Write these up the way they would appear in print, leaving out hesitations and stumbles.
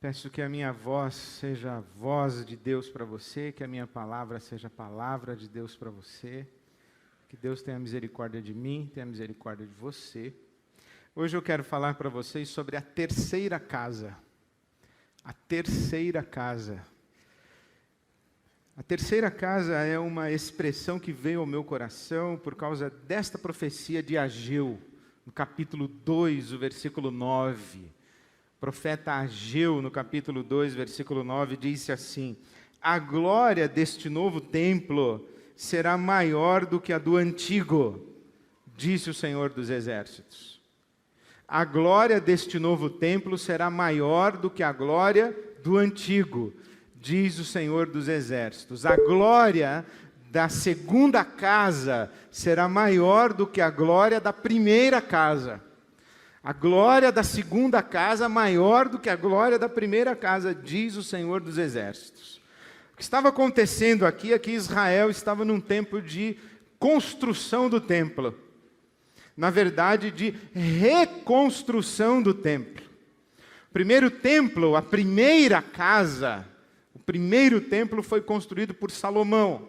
Peço que a minha voz seja a voz de Deus para você, que a minha palavra seja a palavra de Deus para você, que Deus tenha misericórdia de mim, tenha misericórdia de você. Hoje eu quero falar para vocês sobre a terceira casa. A terceira casa. A terceira casa é uma expressão que veio ao meu coração por causa desta profecia de Ageu, no capítulo 2, o versículo 9. O profeta Ageu, no capítulo 2, versículo 9, disse assim: a glória deste novo templo será maior do que a do antigo, disse o Senhor dos Exércitos. A glória deste novo templo será maior do que a glória do antigo, diz o Senhor dos Exércitos. A glória da segunda casa será maior do que a glória da primeira casa. A glória da segunda casa maior do que a glória da primeira casa, diz o Senhor dos Exércitos. O que estava acontecendo aqui é que Israel estava num tempo de construção do templo. Na verdade, de reconstrução do templo. O primeiro templo, a primeira casa, o primeiro templo foi construído por Salomão.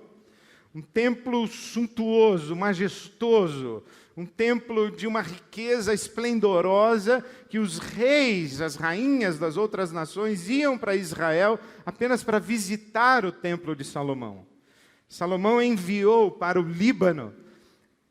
Um templo suntuoso, majestoso, um templo de uma riqueza esplendorosa, que os reis, as rainhas das outras nações iam para Israel apenas para visitar o templo de Salomão. Salomão enviou para o Líbano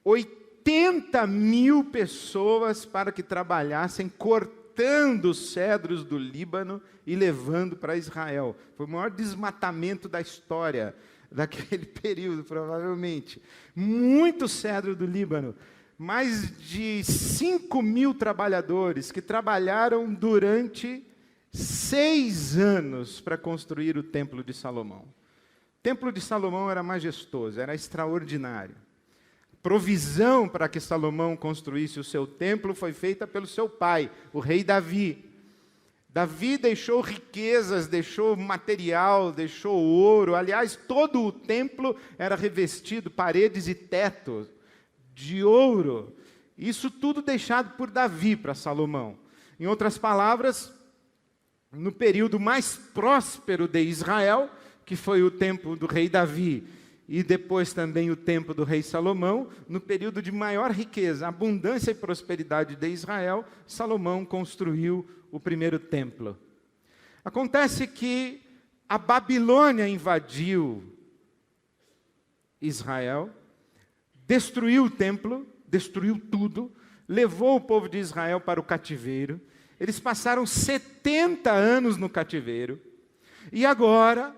80.000 pessoas para que trabalhassem cortando os cedros do Líbano e levando para Israel. Foi o maior desmatamento da história daquele período, provavelmente. Muito cedro do Líbano. Mais de 5.000 trabalhadores que trabalharam durante 6 anos para construir o Templo de Salomão. O Templo de Salomão era majestoso, era extraordinário. A provisão para que Salomão construísse o seu templo foi feita pelo seu pai, o rei Davi. Davi deixou riquezas, deixou material, deixou ouro. Aliás, todo o templo era revestido, paredes e teto, de ouro. Isso tudo deixado por Davi para Salomão. Em outras palavras, no período mais próspero de Israel, que foi o tempo do rei Davi, e depois também o tempo do rei Salomão, no período de maior riqueza, abundância e prosperidade de Israel, Salomão construiu o primeiro templo. Acontece que a Babilônia invadiu Israel, destruiu o templo, destruiu tudo, levou o povo de Israel para o cativeiro. Eles passaram 70 anos no cativeiro, e agora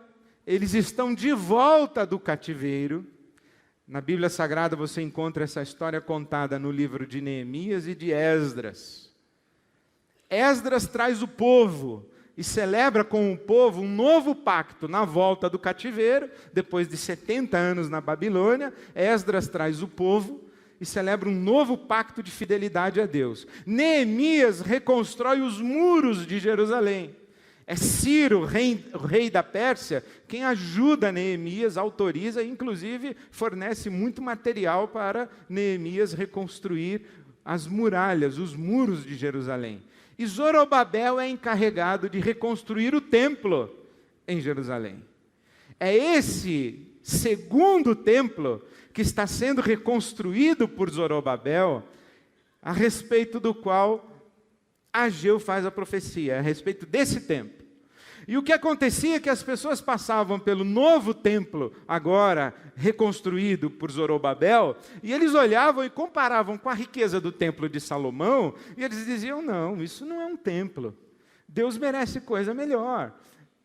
eles estão de volta do cativeiro. Na Bíblia Sagrada você encontra essa história contada no livro de Neemias e de Esdras. Esdras traz o povo e celebra com o povo um novo pacto na volta do cativeiro. Depois de 70 anos na Babilônia, Esdras traz o povo e celebra um novo pacto de fidelidade a Deus. Neemias reconstrói os muros de Jerusalém. É Ciro, o rei da Pérsia, quem ajuda Neemias, autoriza e inclusive fornece muito material para Neemias reconstruir as muralhas, os muros de Jerusalém. E Zorobabel é encarregado de reconstruir o templo em Jerusalém. É esse segundo templo que está sendo reconstruído por Zorobabel, a respeito do qual Ageu faz a profecia, a respeito desse templo. E o que acontecia é que as pessoas passavam pelo novo templo, agora reconstruído por Zorobabel, e eles olhavam e comparavam com a riqueza do templo de Salomão, e eles diziam, não, isso não é um templo, Deus merece coisa melhor.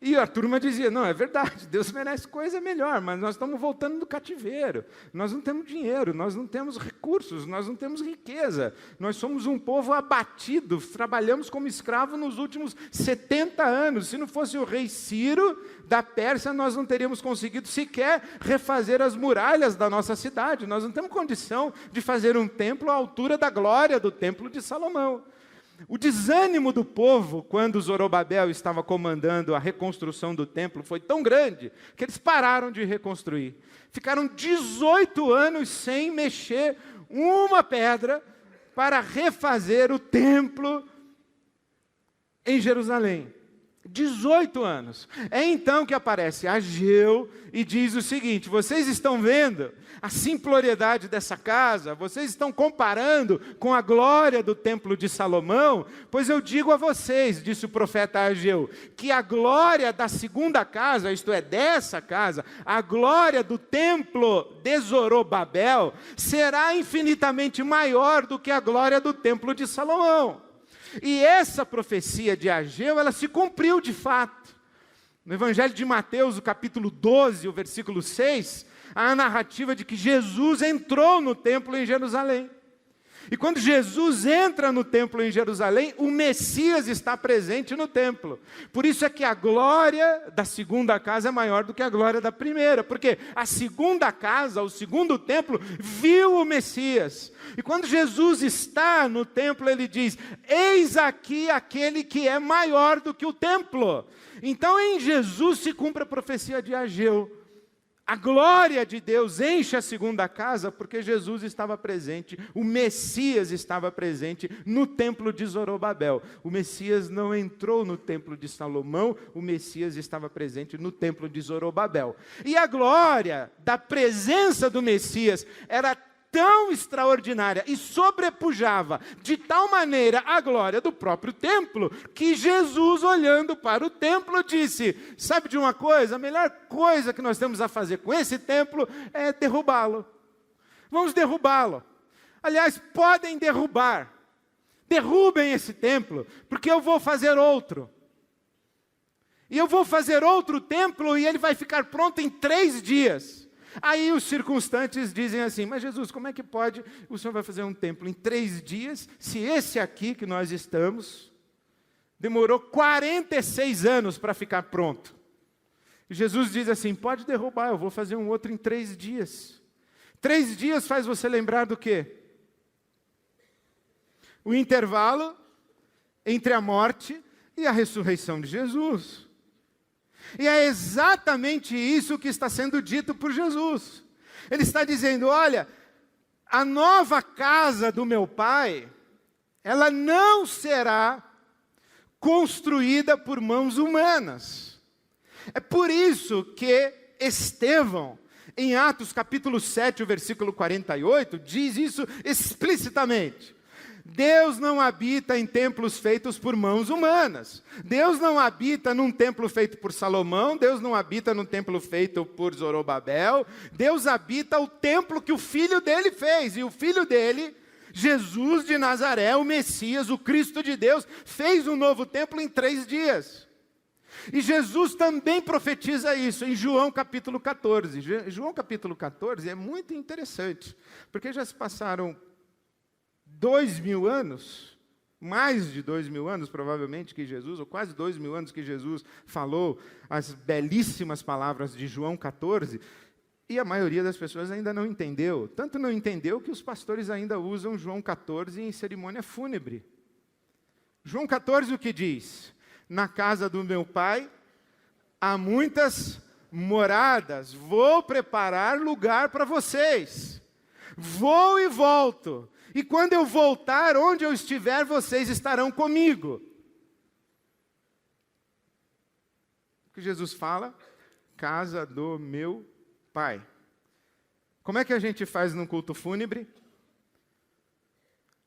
E a turma dizia, não, é verdade, Deus merece coisa melhor, mas nós estamos voltando do cativeiro, nós não temos dinheiro, nós não temos recursos, nós não temos riqueza, nós somos um povo abatido, trabalhamos como escravo nos últimos 70 anos, se não fosse o rei Ciro da Pérsia, nós não teríamos conseguido sequer refazer as muralhas da nossa cidade, nós não temos condição de fazer um templo à altura da glória do templo de Salomão. O desânimo do povo, quando Zorobabel estava comandando a reconstrução do templo, foi tão grande, que eles pararam de reconstruir. Ficaram 18 anos sem mexer uma pedra para refazer o templo em Jerusalém. 18 anos. É então que aparece Ageu e diz o seguinte, vocês estão vendo a simploriedade dessa casa? Vocês estão comparando com a glória do templo de Salomão? Pois eu digo a vocês, disse o profeta Ageu, que a glória da segunda casa, isto é, dessa casa, a glória do templo de Zorobabel, será infinitamente maior do que a glória do templo de Salomão. E essa profecia de Ageu, ela se cumpriu de fato. No Evangelho de Mateus, o capítulo 12, o versículo 6, há a narrativa de que Jesus entrou no templo em Jerusalém. E quando Jesus entra no templo em Jerusalém, o Messias está presente no templo. Por isso é que a glória da segunda casa é maior do que a glória da primeira. Porque a segunda casa, o segundo templo, viu o Messias. E quando Jesus está no templo, ele diz, eis aqui aquele que é maior do que o templo. Então em Jesus se cumpre a profecia de Ageu. A glória de Deus enche a segunda casa porque Jesus estava presente, o Messias estava presente no templo de Zorobabel. O Messias não entrou no templo de Salomão, o Messias estava presente no templo de Zorobabel. E a glória da presença do Messias era tão extraordinária e sobrepujava de tal maneira a glória do próprio templo, que Jesus, olhando para o templo, disse, sabe de uma coisa? A melhor coisa que nós temos a fazer com esse templo é derrubá-lo. Vamos derrubá-lo. Aliás, podem derrubar. Derrubem esse templo, porque eu vou fazer outro. E eu vou fazer outro templo e ele vai ficar pronto em 3 dias. Aí os circunstantes dizem assim, mas Jesus, como é que pode, o Senhor vai fazer um templo em 3 dias, se esse aqui que nós estamos, demorou 46 anos para ficar pronto? E Jesus diz assim, pode derrubar, eu vou fazer um outro em 3 dias. 3 dias faz você lembrar do quê? O intervalo entre a morte e a ressurreição de Jesus. E é exatamente isso que está sendo dito por Jesus. Ele está dizendo, olha, a nova casa do meu Pai, ela não será construída por mãos humanas. É por isso que Estevão, em Atos capítulo 7, o versículo 48, diz isso explicitamente. Deus não habita em templos feitos por mãos humanas. Deus não habita num templo feito por Salomão. Deus não habita num templo feito por Zorobabel. Deus habita o templo que o filho dele fez. E o filho dele, Jesus de Nazaré, o Messias, o Cristo de Deus, fez um novo templo em 3 dias. E Jesus também profetiza isso em João capítulo 14. João capítulo 14 é muito interessante, porque já se passaram 2000 anos, mais de 2000 anos provavelmente que Jesus, ou quase 2000 anos que Jesus falou as belíssimas palavras de João 14, e a maioria das pessoas ainda não entendeu. Tanto não entendeu que os pastores ainda usam João 14 em cerimônia fúnebre. João 14 o que diz? Na casa do meu Pai há muitas moradas, vou preparar lugar para vocês. Vou e volto. E quando eu voltar, onde eu estiver, vocês estarão comigo. O que Jesus fala? Casa do meu Pai. Como é que a gente faz num culto fúnebre?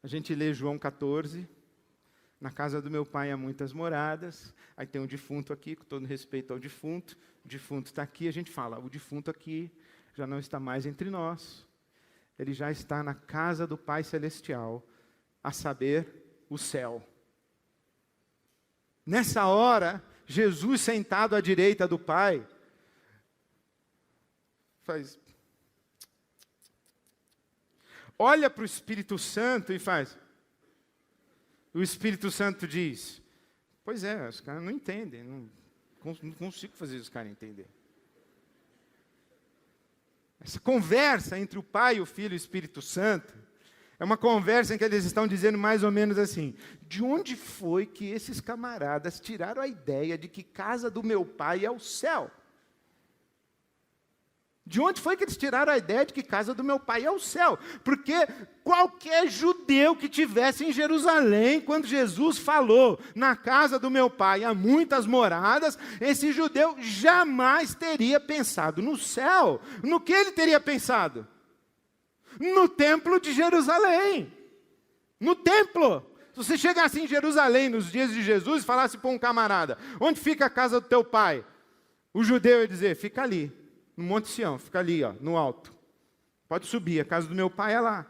A gente lê João 14. Na casa do meu Pai há muitas moradas. Aí tem um defunto aqui, com todo respeito ao defunto. O defunto está aqui, a gente fala, o defunto aqui já não está mais entre nós. Ele já está na casa do Pai Celestial, a saber, o céu. Nessa hora, Jesus sentado à direita do Pai, olha para o Espírito Santo e faz. O Espírito Santo diz, pois é, os caras não entendem, não consigo fazer os caras entenderem. Essa conversa entre o Pai, o Filho e o Espírito Santo, é uma conversa em que eles estão dizendo mais ou menos assim, de onde foi que esses camaradas tiraram a ideia de que casa do meu Pai é o céu? De onde foi que eles tiraram a ideia de que casa do meu Pai é o céu? Porque qualquer judeu que estivesse em Jerusalém, quando Jesus falou, na casa do meu Pai há muitas moradas, esse judeu jamais teria pensado no céu. No que ele teria pensado? No templo de Jerusalém. No templo. Se você chegasse em Jerusalém nos dias de Jesus e falasse para um camarada, onde fica a casa do teu pai? O judeu ia dizer, fica ali. No Monte Sião, fica ali, ó, no alto. Pode subir, a casa do meu pai é lá.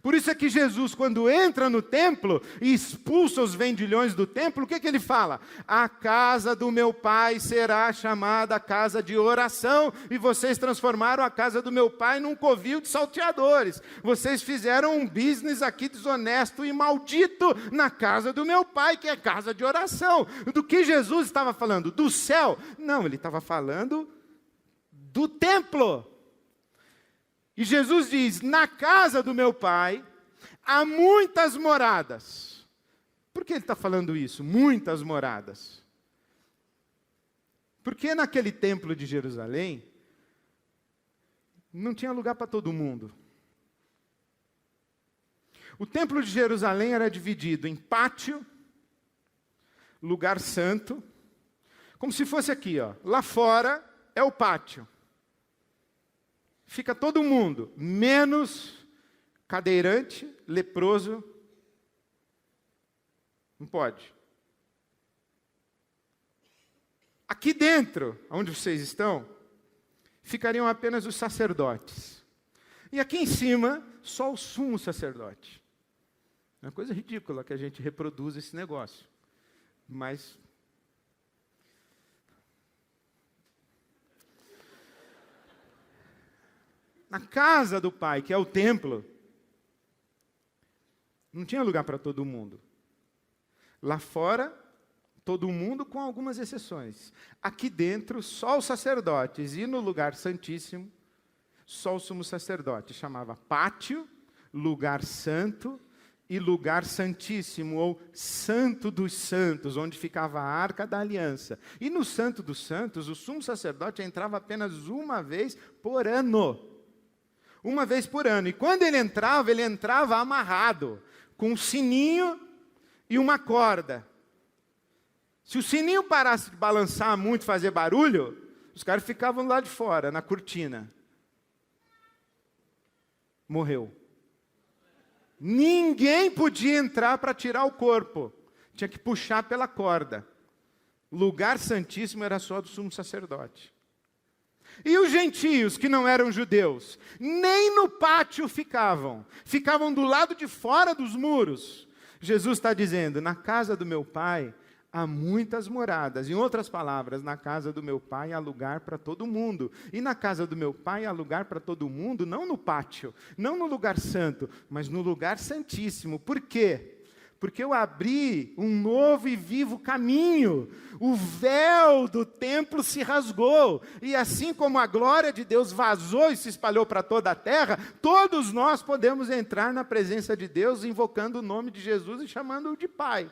Por isso é que Jesus, quando entra no templo e expulsa os vendilhões do templo, o que ele fala? A casa do meu pai será chamada casa de oração, e vocês transformaram a casa do meu pai num covil de salteadores. Vocês fizeram um business aqui desonesto e maldito na casa do meu pai, que é casa de oração. Do que Jesus estava falando? Do céu? Não, ele estava falando do templo. E Jesus diz, na casa do meu Pai há muitas moradas. Por que ele está falando isso? Muitas moradas. Porque naquele templo de Jerusalém, não tinha lugar para todo mundo. O templo de Jerusalém era dividido em pátio, lugar santo, como se fosse aqui, ó, lá fora é o pátio. Fica todo mundo, menos cadeirante, leproso. Não pode. Aqui dentro, onde vocês estão, ficariam apenas os sacerdotes. E aqui em cima, só o sumo sacerdote. É uma coisa ridícula que a gente reproduz esse negócio. Mas na casa do Pai, que é o templo, não tinha lugar para todo mundo. Lá fora, todo mundo com algumas exceções. Aqui dentro, só os sacerdotes. E no lugar santíssimo, só o sumo sacerdote. Chamava pátio, lugar santo e lugar santíssimo, ou santo dos santos, onde ficava a arca da aliança. E no santo dos santos, o sumo sacerdote entrava apenas uma vez por ano. Uma vez por ano. E quando ele entrava amarrado, com um sininho e uma corda. Se o sininho parasse de balançar muito, fazer barulho, os caras ficavam lá de fora, na cortina. Morreu. Ninguém podia entrar para tirar o corpo. Tinha que puxar pela corda. O lugar santíssimo era só do sumo sacerdote. E os gentios, que não eram judeus, nem no pátio ficavam. Ficavam do lado de fora dos muros. Jesus está dizendo, na casa do meu Pai há muitas moradas. Em outras palavras, na casa do meu Pai há lugar para todo mundo. E na casa do meu Pai há lugar para todo mundo, não no pátio, não no lugar santo, mas no lugar santíssimo. Por quê? Porque eu abri um novo e vivo caminho. O véu do templo se rasgou. E assim como a glória de Deus vazou e se espalhou para toda a terra, todos nós podemos entrar na presença de Deus, invocando o nome de Jesus e chamando-o de Pai.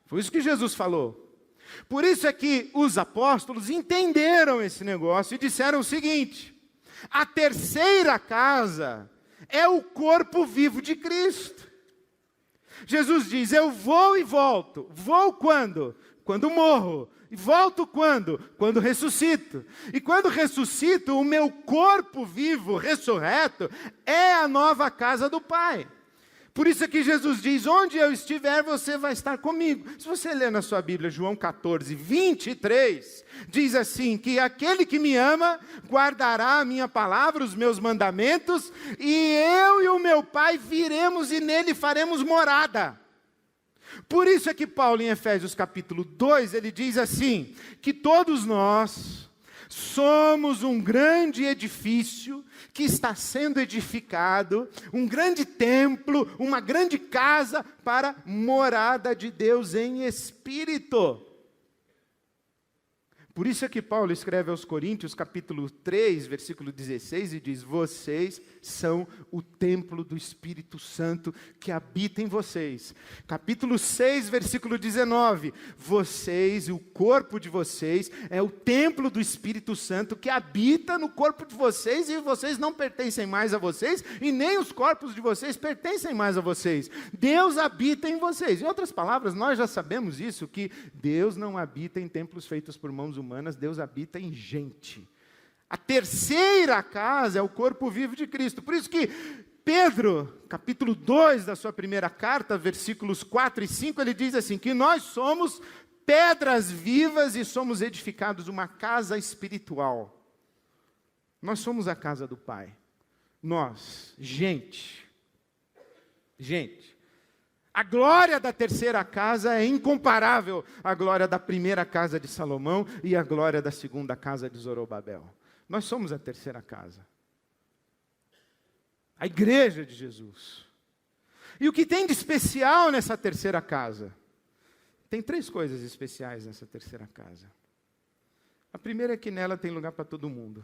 Foi isso que Jesus falou. Por isso é que os apóstolos entenderam esse negócio e disseram o seguinte: a terceira casa é o corpo vivo de Cristo. Jesus diz, eu vou e volto. Vou quando? Quando morro. E volto quando? Quando ressuscito. E quando ressuscito, o meu corpo vivo, ressurreto, é a nova casa do Pai. Por isso é que Jesus diz, onde eu estiver, você vai estar comigo. Se você ler na sua Bíblia, João 14, 23, diz assim, que aquele que me ama, guardará a minha palavra, os meus mandamentos, e eu e o meu Pai viremos e nele faremos morada. Por isso é que Paulo, em Efésios capítulo 2, ele diz assim, que todos nós somos um grande edifício que está sendo edificado, um grande templo, uma grande casa para morada de Deus em espírito. Por isso é que Paulo escreve aos Coríntios, capítulo 3, versículo 16, e diz, vocês são o templo do Espírito Santo que habita em vocês. Capítulo 6, versículo 19, vocês, o corpo de vocês, é o templo do Espírito Santo que habita no corpo de vocês, e vocês não pertencem mais a vocês, e nem os corpos de vocês pertencem mais a vocês. Deus habita em vocês. Em outras palavras, nós já sabemos isso, que Deus não habita em templos feitos por mãos humanas, Deus habita em gente. A terceira casa é o corpo vivo de Cristo. Por isso que Pedro, capítulo 2 da sua primeira carta, versículos 4 e 5, ele diz assim, que nós somos pedras vivas e somos edificados uma casa espiritual. Nós somos a casa do Pai. Nós, gente. A glória da terceira casa é incomparável à glória da primeira casa de Salomão e à glória da segunda casa de Zorobabel. Nós somos a terceira casa. A igreja de Jesus. E o que tem de especial nessa terceira casa? Tem 3 coisas especiais nessa terceira casa. A primeira é que nela tem lugar para todo mundo.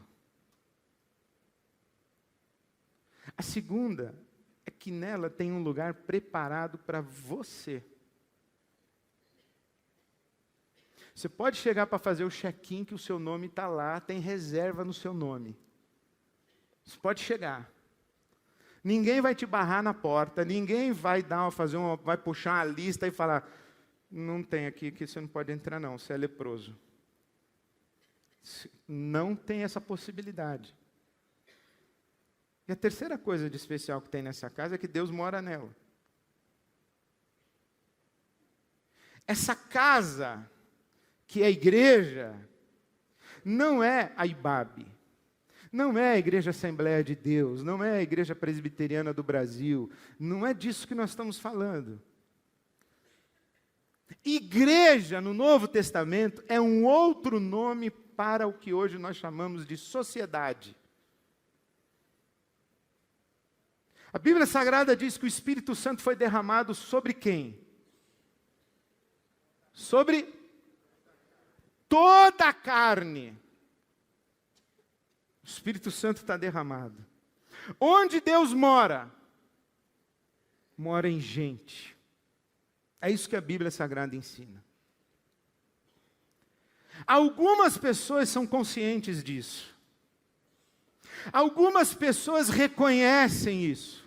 A segunda é que nela tem um lugar preparado para você. Você pode chegar para fazer o check-in que o seu nome está lá, tem reserva no seu nome. Você pode chegar. Ninguém vai te barrar na porta, ninguém vai vai puxar a lista e falar, não tem aqui que você não pode entrar não, você é leproso. Não tem essa possibilidade. E a terceira coisa de especial que tem nessa casa é que Deus mora nela. Essa casa, que é a igreja, não é a IBAB, não é a Igreja Assembleia de Deus, não é a Igreja Presbiteriana do Brasil, não é disso que nós estamos falando. Igreja, no Novo Testamento, é um outro nome para o que hoje nós chamamos de sociedade. A Bíblia Sagrada diz que o Espírito Santo foi derramado sobre quem? Sobre toda a carne. O Espírito Santo está derramado. Onde Deus mora? Mora em gente. É isso que a Bíblia Sagrada ensina. Algumas pessoas são conscientes disso. Algumas pessoas reconhecem isso.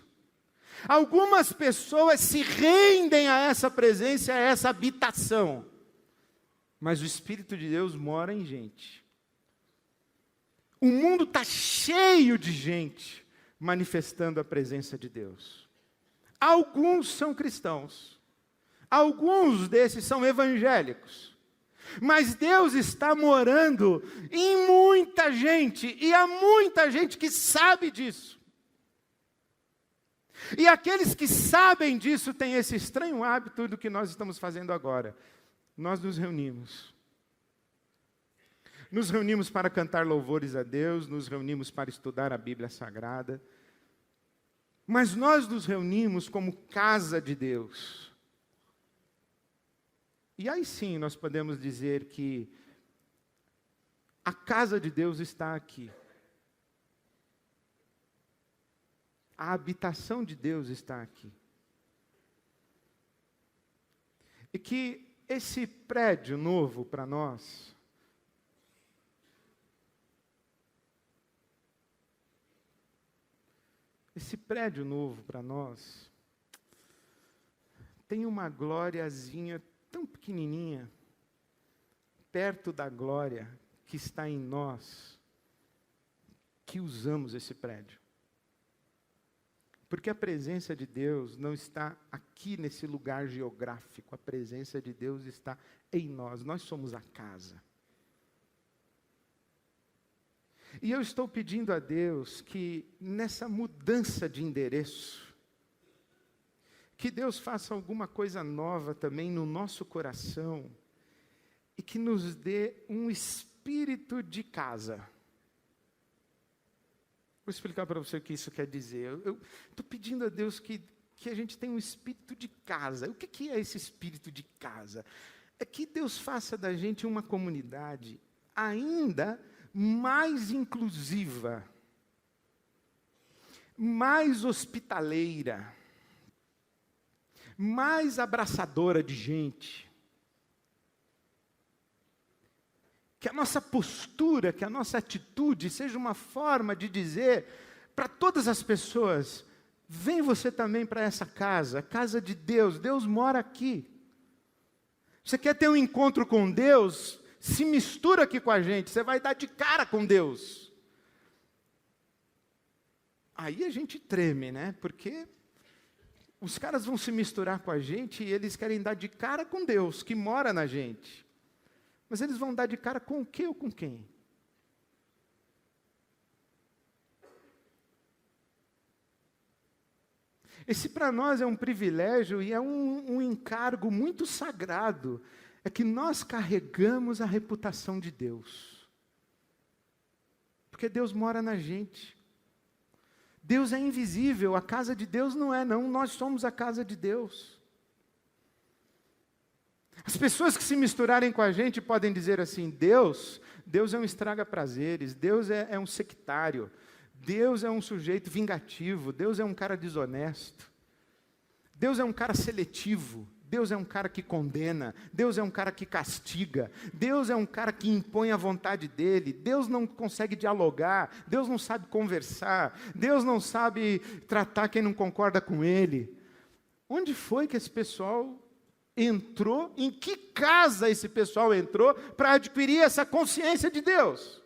Algumas pessoas se rendem a essa presença, a essa habitação. Mas o Espírito de Deus mora em gente. O mundo está cheio de gente manifestando a presença de Deus. Alguns são cristãos. Alguns desses são evangélicos. Mas Deus está morando em muita gente, e há muita gente que sabe disso. E aqueles que sabem disso têm esse estranho hábito do que nós estamos fazendo agora. Nós nos reunimos. Nos reunimos para cantar louvores a Deus, nos reunimos para estudar a Bíblia Sagrada. Mas nós nos reunimos como casa de Deus. E aí sim nós podemos dizer que a casa de Deus está aqui. A habitação de Deus está aqui. E que esse prédio novo para nós Esse prédio novo para nós tem uma gloriazinha tão pequenininha, perto da glória que está em nós, que usamos esse prédio. Porque a presença de Deus não está aqui nesse lugar geográfico, a presença de Deus está em nós, nós somos a casa. E eu estou pedindo a Deus que nessa mudança de endereço, que Deus faça alguma coisa nova também no nosso coração e que nos dê um espírito de casa. Vou explicar para você o que isso quer dizer. Eu estou pedindo a Deus que a gente tenha um espírito de casa. O que é esse espírito de casa? É que Deus faça da gente uma comunidade ainda mais inclusiva, mais hospitaleira, mais abraçadora de gente. Que a nossa postura, que a nossa atitude seja uma forma de dizer para todas as pessoas: vem você também para essa casa, casa de Deus, Deus mora aqui. Você quer ter um encontro com Deus? Se mistura aqui com a gente, você vai dar de cara com Deus. Aí a gente treme, né? Porque os caras vão se misturar com a gente e eles querem dar de cara com Deus, que mora na gente. Mas eles vão dar de cara com o quê ou com quem? Esse para nós é um privilégio e é um encargo muito sagrado. É que nós carregamos a reputação de Deus. Porque Deus mora na gente. Deus é invisível, a casa de Deus não é, não. Nós somos a casa de Deus. As pessoas que se misturarem com a gente podem dizer assim: Deus é um estraga-prazeres, Deus é um sectário, Deus é um sujeito vingativo, Deus é um cara desonesto, Deus é um cara seletivo, Deus é um cara que condena, Deus é um cara que castiga, Deus é um cara que impõe a vontade dele, Deus não consegue dialogar, Deus não sabe conversar, Deus não sabe tratar quem não concorda com ele. Onde foi que esse pessoal entrou? Em que casa esse pessoal entrou para adquirir essa consciência de Deus?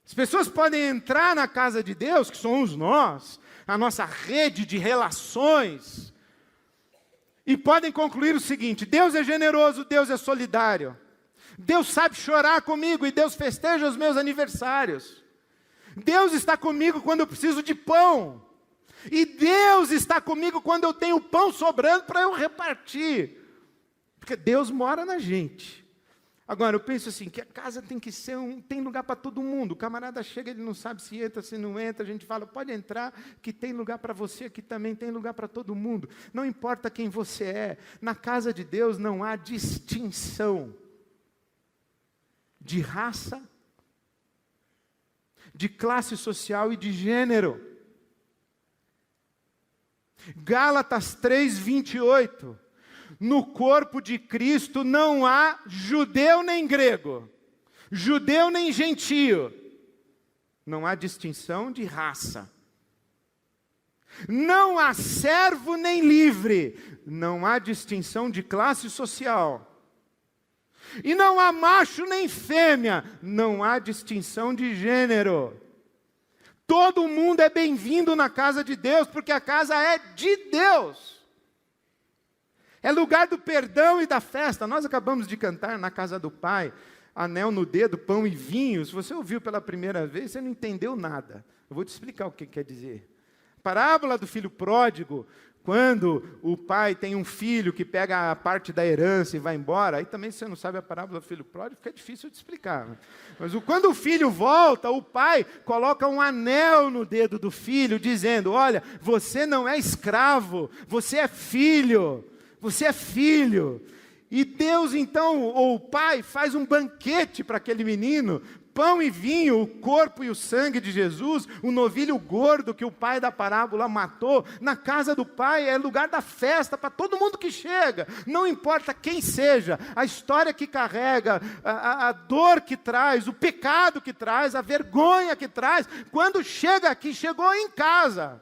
As pessoas podem entrar na casa de Deus, que somos nós, a nossa rede de relações, e podem concluir o seguinte: Deus é generoso, Deus é solidário, Deus sabe chorar comigo e Deus festeja os meus aniversários, Deus está comigo quando eu preciso de pão, e Deus está comigo quando eu tenho pão sobrando para eu repartir, porque Deus mora na gente. Agora, eu penso assim, que a casa tem que ser tem lugar para todo mundo. O camarada chega, ele não sabe se entra, se não entra, a gente fala: pode entrar, que tem lugar para você, aqui também tem lugar para todo mundo. Não importa quem você é, na casa de Deus não há distinção de raça, de classe social e de gênero. Gálatas 3:28. No corpo de Cristo não há judeu nem grego, judeu nem gentio, não há distinção de raça, não há servo nem livre, não há distinção de classe social, e não há macho nem fêmea, não há distinção de gênero. Todo mundo é bem-vindo na casa de Deus, porque a casa é de Deus. É lugar do perdão e da festa. Nós acabamos de cantar na casa do Pai, anel no dedo, pão e vinho. Se você ouviu pela primeira vez, você não entendeu nada. Eu vou te explicar o que quer dizer. Parábola do filho pródigo, quando o pai tem um filho que pega a parte da herança e vai embora, aí também, se você não sabe a parábola do filho pródigo, fica difícil de explicar. Mas quando o filho volta, o pai coloca um anel no dedo do filho, dizendo: olha, você não é escravo, você é filho. Você é filho. E Deus então, ou o pai, faz um banquete para aquele menino, pão e vinho, o corpo e o sangue de Jesus, o novilho gordo que o pai da parábola matou, na casa do pai é lugar da festa para todo mundo que chega, não importa quem seja, a história que carrega, a dor que traz, o pecado que traz, a vergonha que traz, quando chega aqui, chegou em casa.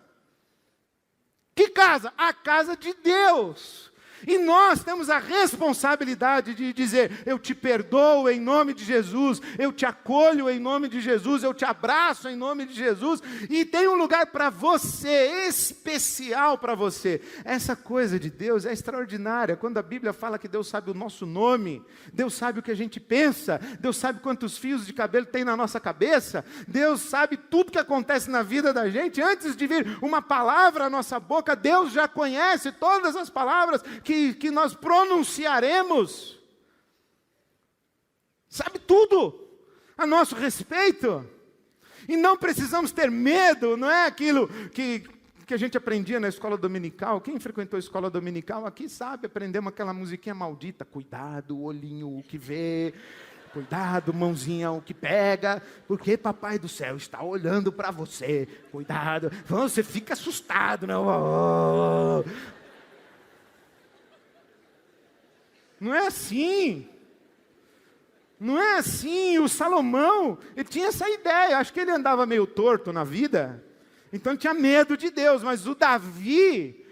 Que casa? A casa de Deus. E nós temos a responsabilidade de dizer, eu te perdoo em nome de Jesus, eu te acolho em nome de Jesus, eu te abraço em nome de Jesus, e tem um lugar para você, especial para você. Essa coisa de Deus é extraordinária. Quando a Bíblia fala que Deus sabe o nosso nome, Deus sabe o que a gente pensa, Deus sabe quantos fios de cabelo tem na nossa cabeça, Deus sabe tudo que acontece na vida da gente. Antes de vir uma palavra à nossa boca, Deus já conhece todas as palavras que nós pronunciaremos, sabe tudo a nosso respeito, e não precisamos ter medo, não é aquilo que a gente aprendia na escola dominical. Quem frequentou a escola dominical aqui sabe, aprendemos aquela musiquinha maldita, cuidado, olhinho o que vê, cuidado, mãozinha o que pega, porque papai do céu está olhando para você, cuidado, você fica assustado, não? Não é assim. Não é assim. O Salomão, ele tinha essa ideia. Acho que ele andava meio torto na vida. Então ele tinha medo de Deus. Mas o Davi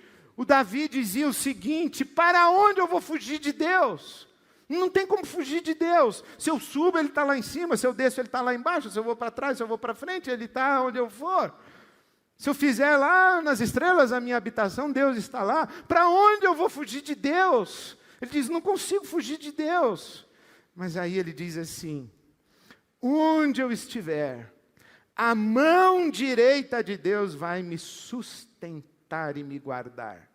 dizia o seguinte: para onde eu vou fugir de Deus? Não tem como fugir de Deus. Se eu subo, Ele está lá em cima. Se eu desço, Ele está lá embaixo. Se eu vou para trás, se eu vou para frente, Ele está onde eu for. Se eu fizer lá nas estrelas a minha habitação, Deus está lá. Para onde eu vou fugir de Deus? Ele diz, não consigo fugir de Deus. Mas aí ele diz assim, onde eu estiver, a mão direita de Deus vai me sustentar e me guardar.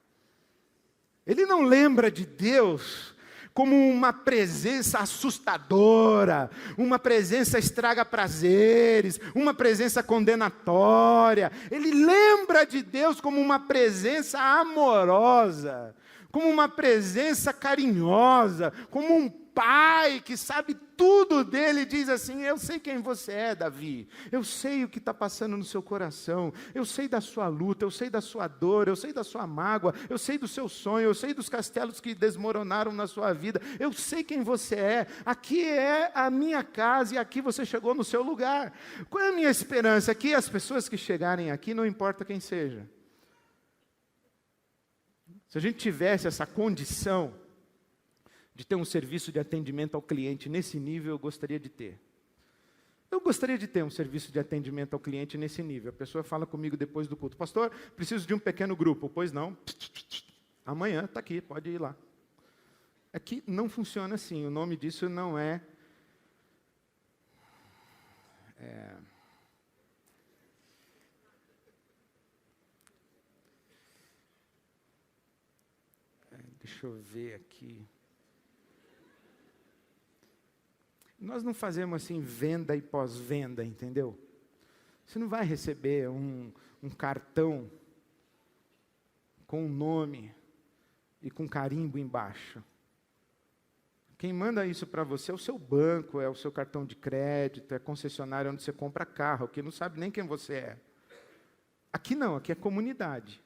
Ele não lembra de Deus como uma presença assustadora, uma presença estraga prazeres, uma presença condenatória. Ele lembra de Deus como uma presença amorosa, como uma presença carinhosa, como um pai que sabe tudo dele, diz assim, eu sei quem você é, Davi, eu sei o que está passando no seu coração, eu sei da sua luta, eu sei da sua dor, eu sei da sua mágoa, eu sei do seu sonho, eu sei dos castelos que desmoronaram na sua vida, eu sei quem você é, aqui é a minha casa e aqui você chegou no seu lugar. Qual é a minha esperança? Que as pessoas que chegarem aqui, não importa quem seja, se a gente tivesse essa condição de ter um serviço de atendimento ao cliente nesse nível, eu gostaria de ter. Eu gostaria de ter um serviço de atendimento ao cliente nesse nível. A pessoa fala comigo depois do culto, pastor, preciso de um pequeno grupo. Pois não, amanhã está aqui, pode ir lá. Aqui não funciona assim, o nome disso não é deixa eu ver aqui. Nós não fazemos assim venda e pós-venda, entendeu? Você não vai receber um cartão com um nome e com carimbo embaixo. Quem manda isso para você é o seu banco, é o seu cartão de crédito, é a concessionária onde você compra carro, que não sabe nem quem você é. Aqui não, aqui é comunidade.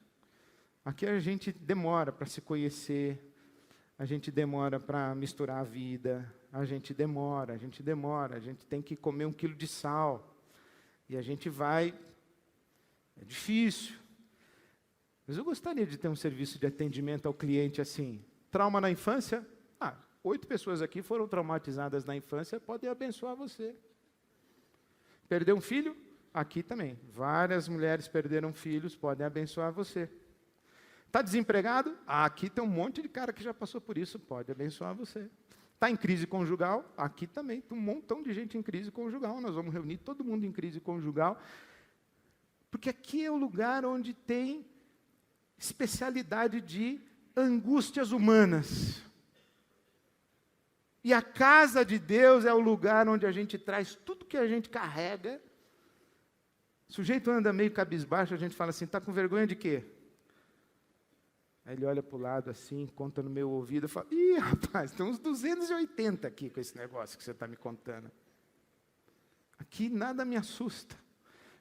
Aqui a gente demora para se conhecer, a gente demora para misturar a vida, a gente demora, a gente tem que comer 1 quilo de sal, e a gente vai, é difícil. Mas eu gostaria de ter um serviço de atendimento ao cliente assim. Trauma na infância? 8 pessoas aqui foram traumatizadas na infância, podem abençoar você. Perdeu um filho? Aqui também. Várias mulheres perderam filhos, podem abençoar você. Está desempregado? Aqui tem um monte de cara que já passou por isso, pode abençoar você. Está em crise conjugal? Aqui também tem um montão de gente em crise conjugal. Nós vamos reunir todo mundo em crise conjugal. Porque aqui é o lugar onde tem especialidade de angústias humanas. E a casa de Deus é o lugar onde a gente traz tudo que a gente carrega. O sujeito anda meio cabisbaixo, a gente fala assim, está com vergonha de quê? Aí ele olha para o lado assim, conta no meu ouvido, e fala, ih, rapaz, tem uns 280 aqui com esse negócio que você está me contando. Aqui nada me assusta,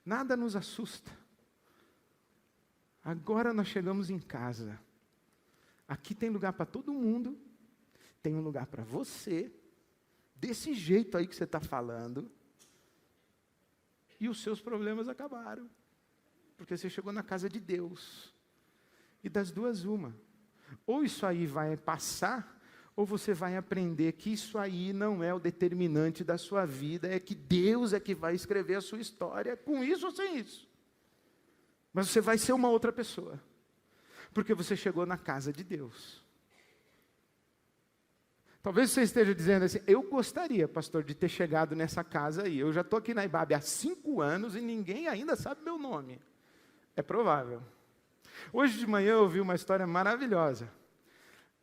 nada nos assusta. Agora nós chegamos em casa. Aqui tem lugar para todo mundo, tem um lugar para você, desse jeito aí que você está falando, e os seus problemas acabaram, porque você chegou na casa de Deus. E das duas, uma. Ou isso aí vai passar, ou você vai aprender que isso aí não é o determinante da sua vida, é que Deus é que vai escrever a sua história, com isso ou sem isso. Mas você vai ser uma outra pessoa, porque você chegou na casa de Deus. Talvez você esteja dizendo assim, eu gostaria, pastor, de ter chegado nessa casa aí. Eu já estou aqui na IBAB há 5 anos e ninguém ainda sabe meu nome. É provável. Hoje de manhã eu ouvi uma história maravilhosa.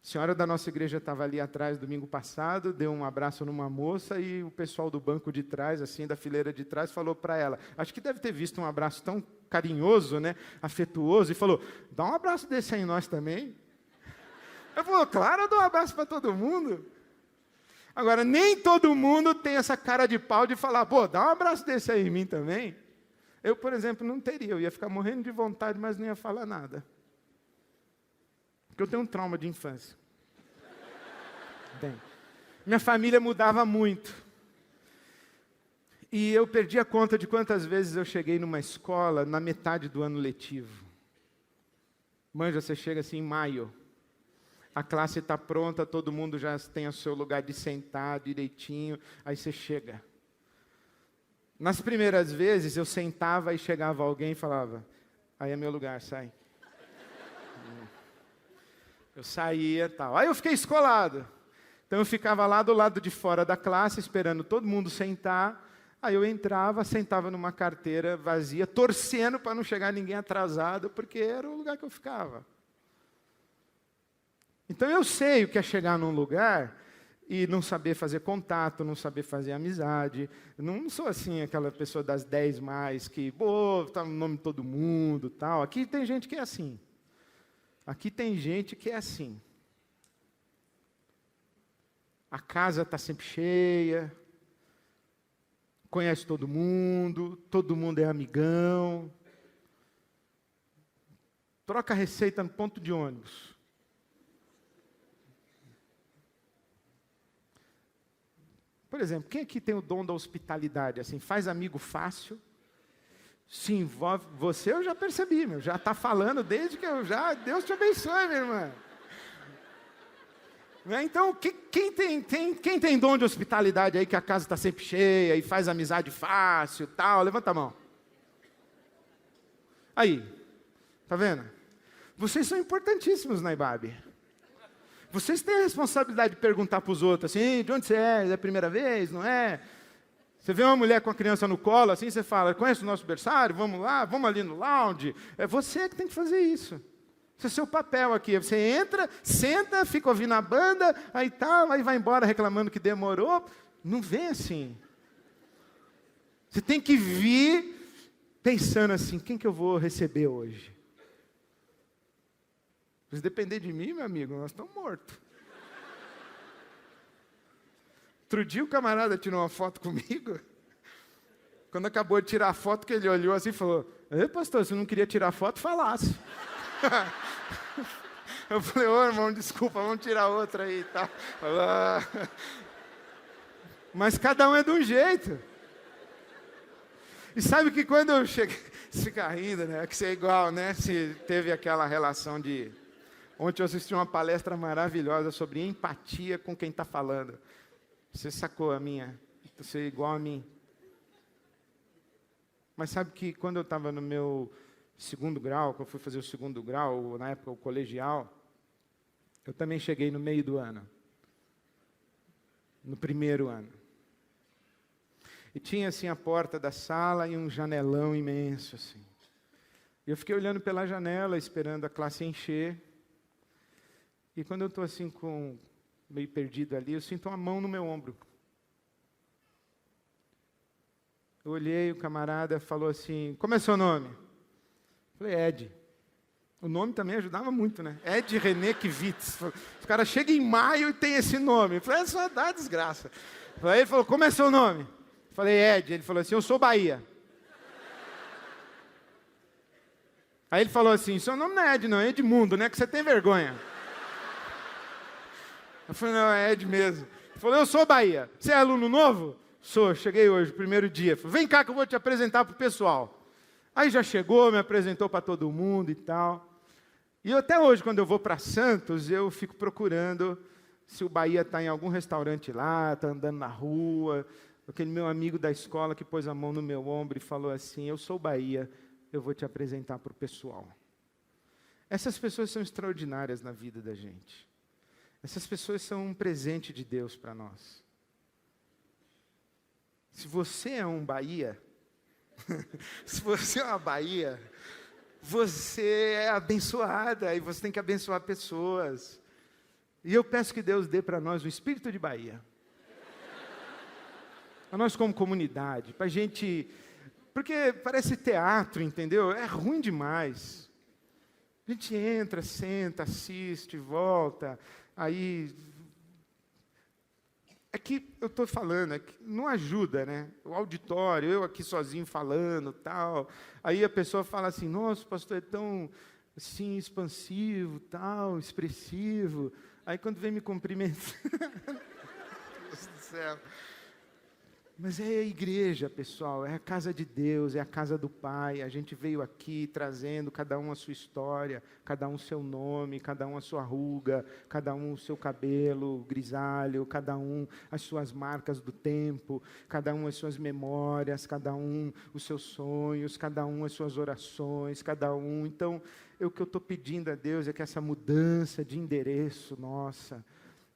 A senhora da nossa igreja estava ali atrás domingo passado, deu um abraço numa moça e o pessoal do banco de trás, assim, da fileira de trás, falou para ela, acho que deve ter visto um abraço tão carinhoso, né, afetuoso, e falou, dá um abraço desse aí em nós também. Eu falei, claro, eu dou um abraço para todo mundo. Agora, nem todo mundo tem essa cara de pau de falar, pô, dá um abraço desse aí em mim também. Eu, por exemplo, não teria, eu ia ficar morrendo de vontade, mas não ia falar nada. Porque eu tenho um trauma de infância. Bem, minha família mudava muito. E eu perdi a conta de quantas vezes eu cheguei numa escola na metade do ano letivo. Manja, você chega assim em maio. A classe está pronta, todo mundo já tem o seu lugar de sentar direitinho. Aí você chega. Nas primeiras vezes, eu sentava e chegava alguém e falava, aí é meu lugar, sai. Eu saía e tal. Aí eu fiquei escolado. Então eu ficava lá do lado de fora da classe, esperando todo mundo sentar. Aí eu entrava, sentava numa carteira vazia, torcendo para não chegar ninguém atrasado, porque era o lugar que eu ficava. Então eu sei o que é chegar num lugar e não saber fazer contato, não saber fazer amizade. Não sou assim aquela pessoa das 10 mais que, pô, tá no nome de todo mundo, tal. Aqui tem gente que é assim. Aqui tem gente que é assim. A casa está sempre cheia, conhece todo mundo é amigão. Troca a receita no ponto de ônibus. Por exemplo, quem aqui tem o dom da hospitalidade? Assim, faz amigo fácil, se envolve. Você eu já percebi, meu, já está falando desde que eu já. Deus te abençoe, minha irmã. Então, quem tem dom de hospitalidade aí, que a casa está sempre cheia e faz amizade fácil, tal, levanta a mão. Aí, tá vendo? Vocês são importantíssimos na IBAB. Vocês têm a responsabilidade de perguntar para os outros, assim, de onde você é? É a primeira vez, não é? Você vê uma mulher com a criança no colo, assim, você fala, conhece o nosso berçário? Vamos lá, vamos ali no lounge. É você que tem que fazer isso. Esse é o seu papel aqui. Você entra, senta, fica ouvindo a banda, aí tá, aí vai embora reclamando que demorou. Não vem assim. Você tem que vir pensando assim, quem que eu vou receber hoje? Se depender de mim, meu amigo, nós estamos mortos. Outro dia o camarada tirou uma foto comigo. Quando acabou de tirar a foto, que ele olhou assim e falou, ei, pastor, se não queria tirar foto, falasse. Eu falei, ô irmão, desculpa, vamos tirar outra aí, tá? Mas cada um é de um jeito. E sabe que quando eu cheguei, se fica rindo, né? Que você é igual, né? Se teve aquela relação de... Ontem eu assisti uma palestra maravilhosa sobre empatia com quem está falando. Você sacou a minha? Você é igual a mim. Mas sabe que quando eu estava no meu segundo grau, quando eu fui fazer o segundo grau, na época o colegial, eu também cheguei no meio do ano. No primeiro ano. E tinha assim a porta da sala e um janelão imenso assim. E eu fiquei olhando pela janela, esperando a classe encher. E quando eu estou assim, meio perdido ali, eu sinto uma mão no meu ombro. Eu olhei, o camarada falou assim, como é seu nome? Eu falei, Ed. O nome também ajudava muito, né? Ed René Kivitz. Os caras chegam em maio e tem esse nome. Eu falei, só dá desgraça. Aí ele falou, como é seu nome? Eu Falei, Ed. Ele falou assim, eu sou Bahia. Aí ele falou assim, seu nome não é Ed não, é Edmundo, né? Que você tem vergonha. Eu falei, não, é Ed mesmo. Ele falou, eu sou Bahia. Você é aluno novo? Sou, cheguei hoje, primeiro dia. Falei, vem cá que eu vou te apresentar para o pessoal. Aí já chegou, me apresentou para todo mundo e tal. E até hoje, quando eu vou para Santos, eu fico procurando se o Bahia está em algum restaurante lá, está andando na rua. Aquele meu amigo da escola que pôs a mão no meu ombro e falou assim, eu sou Bahia, eu vou te apresentar para o pessoal. Essas pessoas são extraordinárias na vida da gente. Essas pessoas são um presente de Deus para nós. Se você é um Bahia, se você é uma Bahia, você é abençoada e você tem que abençoar pessoas. E eu peço que Deus dê para nós um espírito de Bahia. Para nós como comunidade, para a gente... Porque parece teatro, entendeu? É ruim demais. A gente entra, senta, assiste, volta, aí... É que eu estou falando, é que não ajuda, né? O auditório, eu aqui sozinho falando, tal. Aí a pessoa fala assim, nossa, o pastor é tão, assim, expansivo, tal, expressivo. Aí quando vem me cumprimentar... Deus do céu. Mas é a igreja, pessoal, é a casa de Deus, é a casa do Pai. A gente veio aqui trazendo cada um a sua história, cada um o seu nome, cada um a sua ruga, cada um o seu cabelo grisalho, cada um as suas marcas do tempo, cada um as suas memórias, cada um os seus sonhos, cada um as suas orações, cada um. Então, o que eu estou pedindo a Deus é que essa mudança de endereço nossa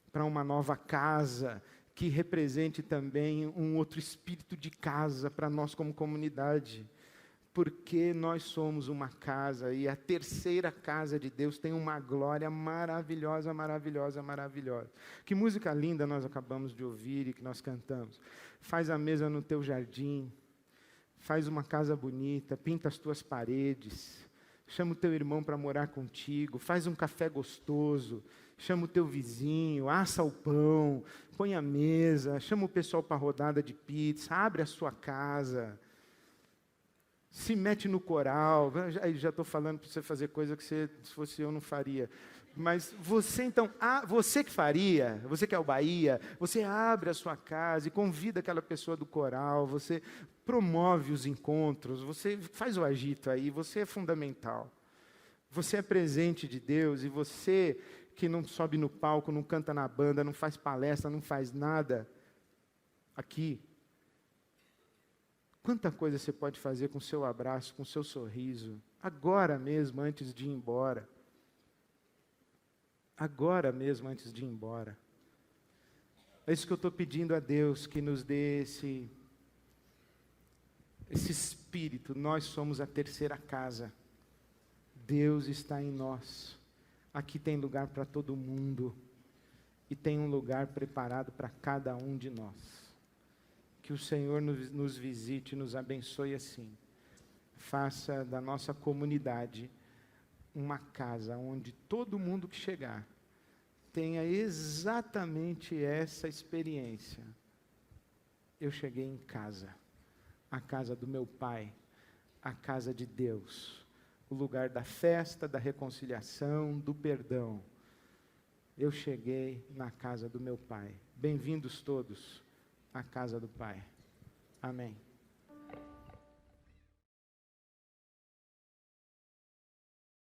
para uma nova casa, que represente também um outro espírito de casa para nós como comunidade, porque nós somos uma casa, e a terceira casa de Deus tem uma glória maravilhosa, maravilhosa, maravilhosa. Que música linda nós acabamos de ouvir e que nós cantamos. Faz a mesa no teu jardim, faz uma casa bonita, pinta as tuas paredes, chama o teu irmão para morar contigo, faz um café gostoso, chama o teu vizinho, assa o pão, põe a mesa, chama o pessoal para a rodada de pizza, abre a sua casa, se mete no coral. Já estou falando para você fazer coisa que se fosse eu não faria. Mas você então, você que faria, você que é o Bahia, você abre a sua casa e convida aquela pessoa do coral, você promove os encontros, você faz o agito aí, você é fundamental. Você é presente de Deus, e você que não sobe no palco, não canta na banda, não faz palestra, não faz nada aqui. Quanta coisa você pode fazer com o seu abraço, com o seu sorriso, agora mesmo, antes de ir embora. Agora mesmo, antes de ir embora. É isso que eu estou pedindo a Deus, que nos dê esse espírito. Nós somos a terceira casa. Deus está em nós. Aqui tem lugar para todo mundo. E tem um lugar preparado para cada um de nós. Que o Senhor nos visite, nos abençoe assim. Faça da nossa comunidade uma casa onde todo mundo que chegar tenha exatamente essa experiência. Eu cheguei em casa, a casa do meu Pai, a casa de Deus, o lugar da festa, da reconciliação, do perdão. Eu cheguei na casa do meu Pai. Bem-vindos todos à casa do Pai. Amém.